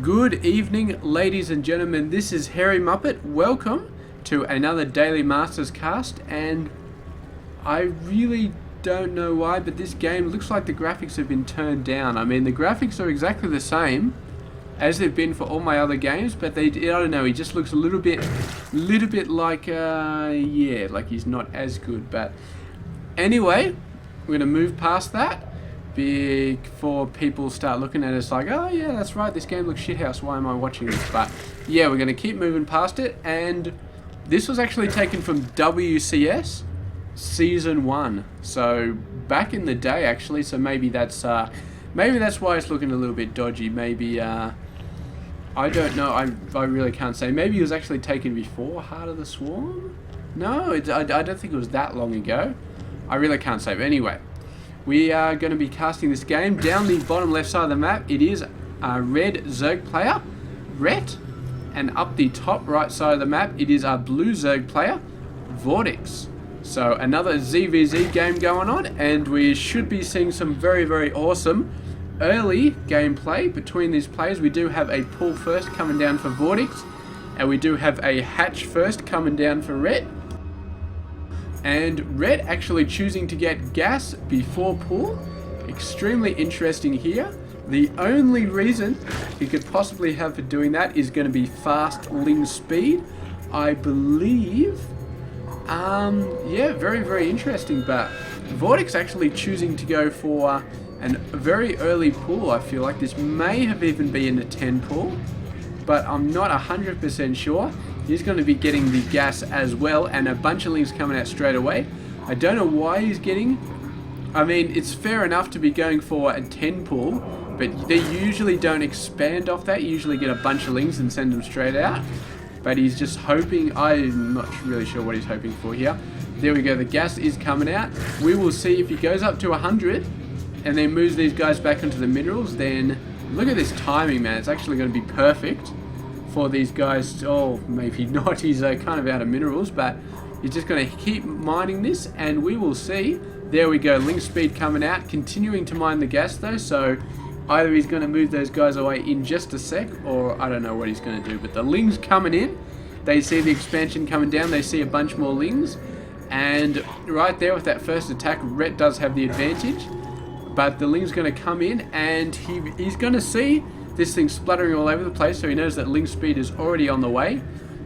Good evening, ladies and gentlemen. This is Harry Muppet. Welcome to another Daily Masters cast, and I really don't know why, but this game looks like the graphics have been turned down. I mean, the graphics are exactly the same as they've been for all my other games, but I don't know, he just looks a little bit like, yeah, like he's not as good. But anyway, we're going to move past that before people start looking at us like, oh yeah, that's right, this game looks shithouse, why am I watching this? But yeah, we're going to keep moving past it, and this was actually taken from WCS Season 1, so back in the day actually, so maybe that's why it's looking a little bit dodgy. Maybe, I don't know, I really can't say. Maybe it was actually taken before Heart of the Swarm? No, I don't think it was that long ago. I really can't say, but anyway. We are going to be casting this game. Down the bottom left side of the map, it is a red Zerg player, Rhett. And up the top right side of the map, it is a blue Zerg player, VortiX. So another ZvZ game going on, and we should be seeing some very, very awesome early gameplay between these players. We do have a pull first coming down for VortiX, and we do have a hatch first coming down for Rhett. And Red actually choosing to get gas before pull. Extremely interesting here. The only reason he could possibly have for doing that is going to be fast ling speed, I believe. Yeah, very, very interesting. But VortiX actually choosing to go for a very early pull. I feel like this may have even been a 10 pull, but I'm not 100% sure. He's going to be getting the gas as well, and a bunch of lings coming out straight away. I don't know why he's getting... I mean, it's fair enough to be going for a 10 pull, but they usually don't expand off that. You usually get a bunch of lings and send them straight out. But he's just hoping... I'm not really sure what he's hoping for here. There we go, the gas is coming out. We will see if he goes up to 100 and then moves these guys back into the minerals. Then look at this timing, man. It's actually going to be perfect for these guys. Oh, maybe not, he's kind of out of minerals, but he's just going to keep mining this, and we will see. There we go, ling speed coming out, continuing to mine the gas though, so either he's going to move those guys away in just a sec, or I don't know what he's going to do. But the lings coming in, they see the expansion coming down, they see a bunch more lings, and right there with that first attack, Rhett does have the advantage, but the ling's going to come in, and he's going to see this thing spluttering all over the place, so he knows that ling speed is already on the way,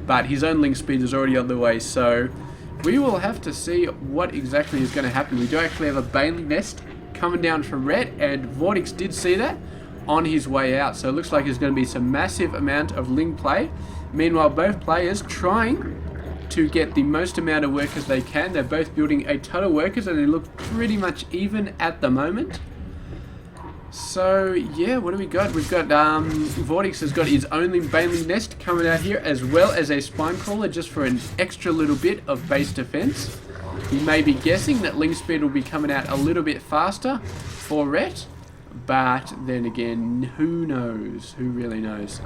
but his own ling speed is already on the way, so we will have to see what exactly is going to happen. We do actually have a baneling nest coming down from Red, and VortiX did see that on his way out, so it looks like there's going to be some massive amount of ling play. Meanwhile, both players trying to get the most amount of workers they can. They're both building a ton of workers, and they look pretty much even at the moment. So yeah, what do we got? We've got VortiX has got his only baneling nest coming out here, as well as a spine crawler just for an extra little bit of base defense. He may be guessing that ling speed will be coming out a little bit faster for Rhett, but then again, who knows? Who really knows?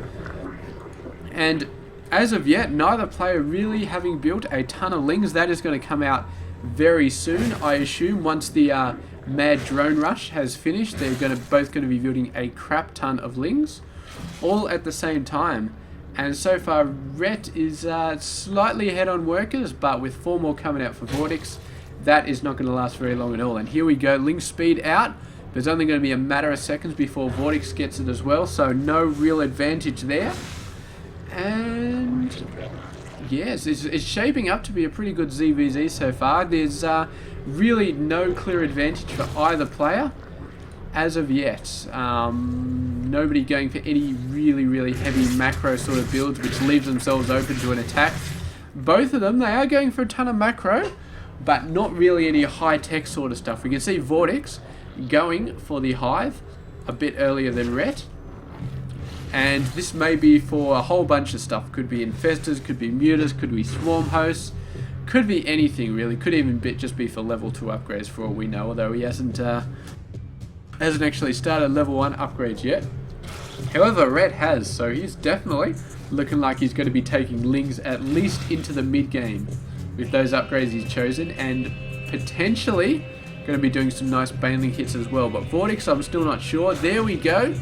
And as of yet, neither player really having built a ton of lings. That is going to come out very soon, I assume. Once the Mad Drone Rush has finished, they're both going to be building a crap ton of lings, all at the same time. And so far, Rhett is slightly ahead on workers, but with 4 more coming out for VortiX, that is not going to last very long at all. And here we go, ling speed out. There's only going to be a matter of seconds before VortiX gets it as well, so no real advantage there. And yes, it's shaping up to be a pretty good ZvZ so far. There's really no clear advantage for either player as of yet. Nobody going for any really, really heavy macro sort of builds, which leaves themselves open to an attack. Both of them, they are going for a ton of macro, but not really any high-tech sort of stuff. We can see VortiX going for the hive a bit earlier than Rhett. And this may be for a whole bunch of stuff. Could be infestors, could be muters, could be swarm hosts, could be anything really. Could even just be for level 2 upgrades for all we know, although he hasn't actually started level 1 upgrades yet. However, Red has, so he's definitely looking like he's going to be taking lings at least into the mid game with those upgrades he's chosen, and potentially going to be doing some nice baneling hits as well. But VortiX, I'm still not sure. There we go.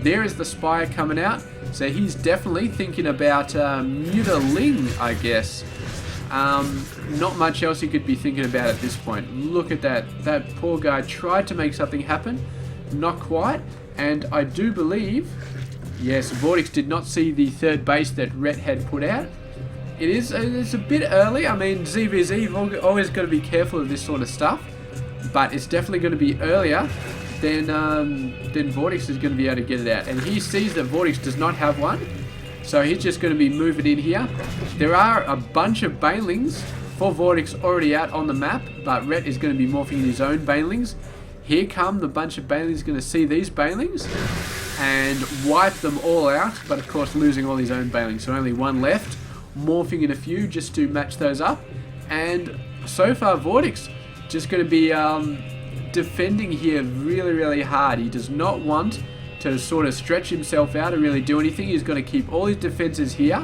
There is the spire coming out. So he's definitely thinking about mutiling, I guess. Not much else he could be thinking about at this point. Look at that. That poor guy tried to make something happen. Not quite. And I do believe, yes, VortiX did not see the third base that Rhett had put out. It's a bit early. I mean, ZvZ, you've always got to be careful of this sort of stuff. But it's definitely going to be earlier than VortiX is going to be able to get it out. And he sees that VortiX does not have one. So he's just going to be moving in here. There are a bunch of banelings for VortiX already out on the map. But Rhett is going to be morphing in his own banelings. Here come the bunch of banelings going to see these banelings and wipe them all out. But of course losing all his own banelings. So only one left. Morphing in a few just to match those up. And so far VortiX just going to be defending here really, really hard. He does not want to sort of stretch himself out and really do anything. He's going to keep all his defenses here,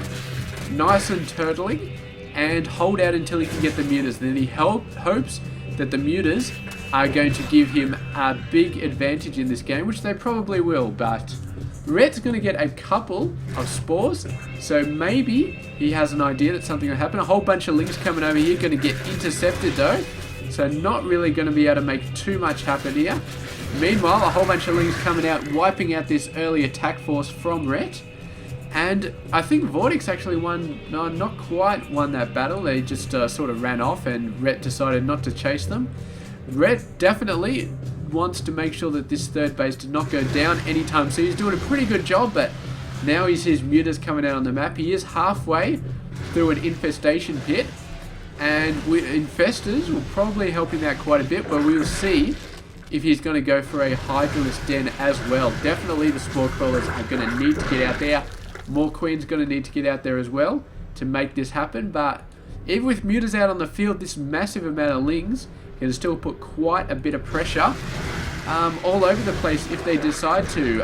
nice and turtling, and hold out until he can get the mutas. Then he hopes that the mutas are going to give him a big advantage in this game, which they probably will, but Rhett's going to get a couple of spores, so maybe he has an idea that something will happen. A whole bunch of lings coming over here, going to get intercepted though. So not really going to be able to make too much happen here. Meanwhile, a whole bunch of lings coming out, wiping out this early attack force from Rhett. And I think VortiX actually won, no, not quite won that battle. They just sort of ran off and Rhett decided not to chase them. Rhett definitely wants to make sure that this third base did not go down anytime soon. He's doing a pretty good job, but now he sees mutas coming out on the map. He is halfway through an infestation pit. And infestors will probably help him out quite a bit, but we'll see if he's going to go for a Hydralisk den as well. Definitely the spore crawlers are going to need to get out there. More queens going to need to get out there as well to make this happen. But even with mutas out on the field, this massive amount of lings can still put quite a bit of pressure all over the place if they decide to.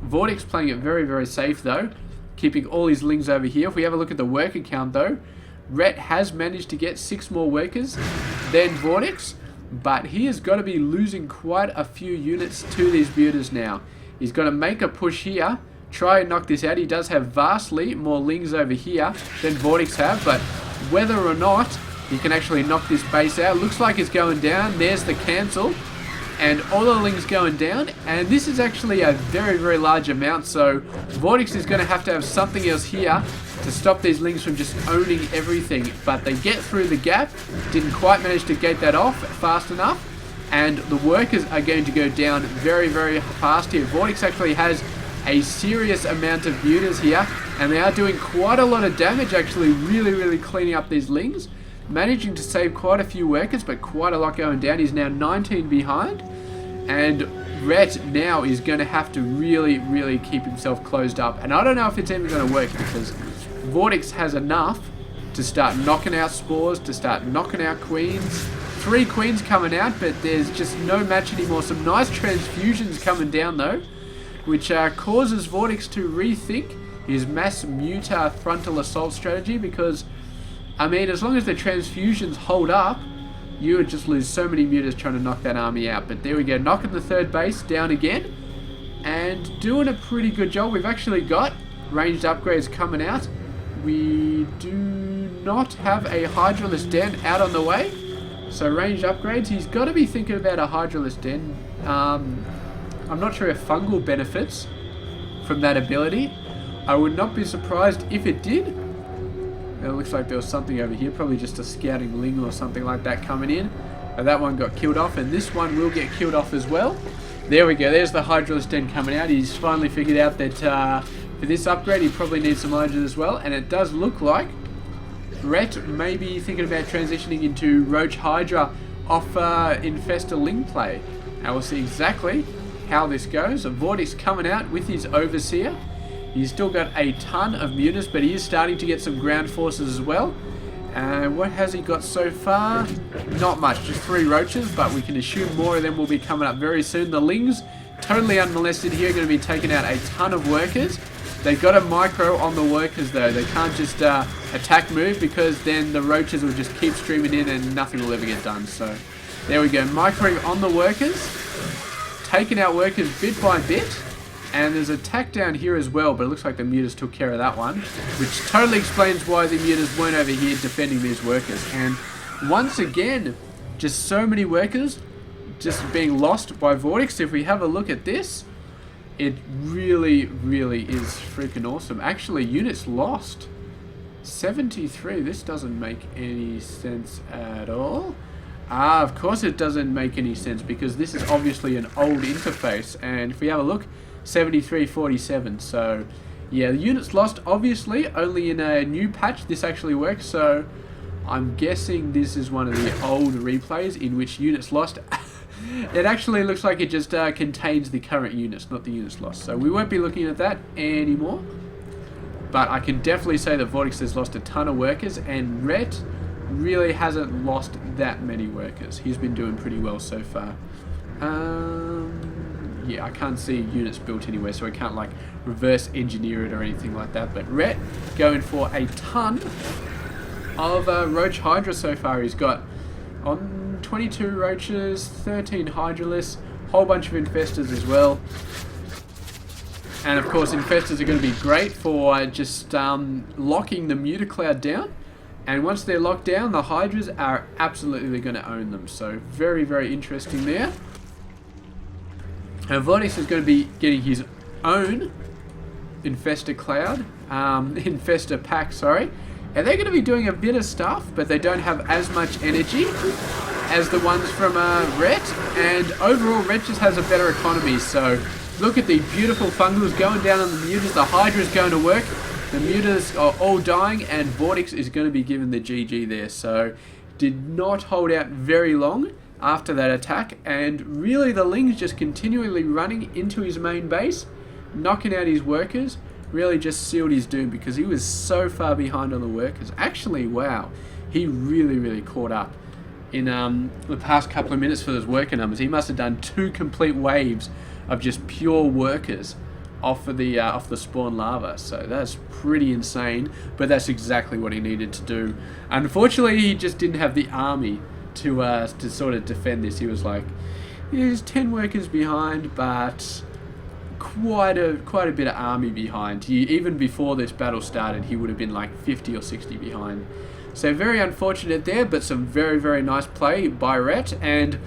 VortiX playing it very, very safe though, keeping all his lings over here. If we have a look at the worker count though, Rhett has managed to get 6 more workers than VortiX, but he has got to be losing quite a few units to these mutas now. He's got to make a push here, try and knock this out. He does have vastly more lings over here than VortiX have, but whether or not he can actually knock this base out, looks like it's going down. There's the cancel, and all the lings going down, and this is actually a very, very large amount, so VortiX is going to have something else here to stop these lings from just owning everything. But they get through the gap, didn't quite manage to gate that off fast enough, and the workers are going to go down very, very fast here. VortiX actually has a serious amount of mutas here, and they are doing quite a lot of damage, actually really, really cleaning up these lings, managing to save quite a few workers, but quite a lot going down. He's now 19 behind, and Rhett now is going to have to really, really keep himself closed up. And I don't know if it's even going to work, because VortiX has enough to start knocking out spores, to start knocking out queens. 3 queens coming out, but there's just no match anymore. Some nice transfusions coming down though, which causes VortiX to rethink his mass muta frontal assault strategy, because I mean, as long as the transfusions hold up, you would just lose so many mutas trying to knock that army out. But there we go, knocking the third base down again, and doing a pretty good job. We've actually got ranged upgrades coming out. We do not have a Hydralisk den out on the way, so ranged upgrades, he's got to be thinking about a Hydralisk den. I'm not sure if fungal benefits from that ability. I would not be surprised if it did. It looks like there was something over here, probably just a scouting ling or something like that coming in. That one got killed off, and this one will get killed off as well. There we go, there's the Hydralisk den coming out. He's finally figured out that for this upgrade he probably needs some Hydras as well, and it does look like Rhett may be thinking about transitioning into Roach Hydra off Infestor Ling play. And we'll see exactly how this goes. VortiX coming out with his Overseer. He's still got a ton of mutas, but he is starting to get some ground forces as well. And what has he got so far? Not much, just 3 roaches, but we can assume more of them will be coming up very soon. The lings, totally unmolested here, going to be taking out a ton of workers. They've got a micro on the workers though. They can't just attack move, because then the roaches will just keep streaming in and nothing will ever get done. So there we go, microing on the workers, taking out workers bit by bit, And there's a tack down here as well, but it looks like the mutas took care of that one, which totally explains why the mutas weren't over here defending these workers. And once again, just so many workers just being lost by VortiX. If we have a look at this, it really, really is freaking awesome. Actually, units lost 73. This doesn't make any sense at all. Ah, of course it doesn't make any sense, because this is obviously an old interface. And if we have a look, 73-47. So yeah, the units lost, obviously only in a new patch this actually works. So I'm guessing this is one of the old replays in which units lost. It actually looks like it just contains the current units, not the units lost. So we won't be looking at that anymore. But I can definitely say that VortiX has lost a ton of workers, and Rhett really hasn't lost that many workers. He's been doing pretty well so far. Yeah, I can't see units built anywhere, so I can't like reverse engineer it or anything like that. But Rhett going for a ton of Roach Hydra so far. He's got on 22 Roaches, 13 Hydralisks, whole bunch of Infestors as well. And of course, Infestors are going to be great for just locking the Muta Cloud down. And once they're locked down, the Hydras are absolutely going to own them. So very, very interesting there. And VortiX is going to be getting his own Infestor Cloud, Infestor Pack, sorry. And they're going to be doing a bit of stuff, but they don't have as much energy as the ones from Rhett. And overall, Rhett just has a better economy. So look at the beautiful fungals going down on the mutas. The Hydra's going to work. The mutas are all dying, and VortiX is going to be given the GG there. So did not hold out very long after that attack, and really the Ling's just continually running into his main base, knocking out his workers. Really just sealed his doom, because he was so far behind on the workers. Actually, wow, he really caught up in the past couple of minutes for those worker numbers. He must have done 2 complete waves of just pure workers off of the spawn lava. So that's pretty insane, but that's exactly what he needed to do. Unfortunately, he just didn't have the army to sort of defend this. He was like, he's 10 workers behind, but quite a bit of army behind. Even before this battle started, he would have been like 50 or 60 behind. So very unfortunate there, but some very nice play by Rhett. And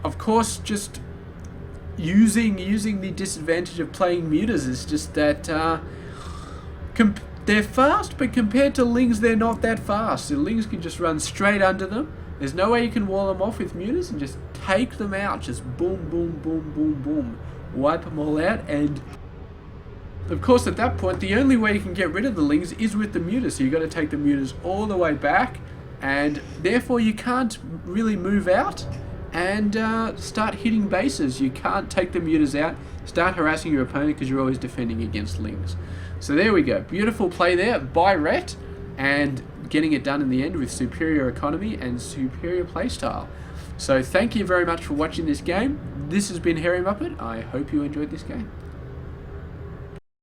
of course, just using the disadvantage of playing mutas is just that they're fast, but compared to Lings, they're not that fast. The Lings can just run straight under them. There's no way you can wall them off with mutas and just take them out. Just boom. Wipe them all out. And of course, at that point, the only way you can get rid of the Lings is with the mutas. So you've got to take the mutas all the way back. And therefore, you can't really move out and start hitting bases. You can't take the mutas out, start harassing your opponent, because you're always defending against Lings. So there we go. Beautiful play there by Rhett, and getting it done in the end with superior economy and superior playstyle. So thank you very much for watching this game. This has been Hairy Muppet. I hope you enjoyed this game.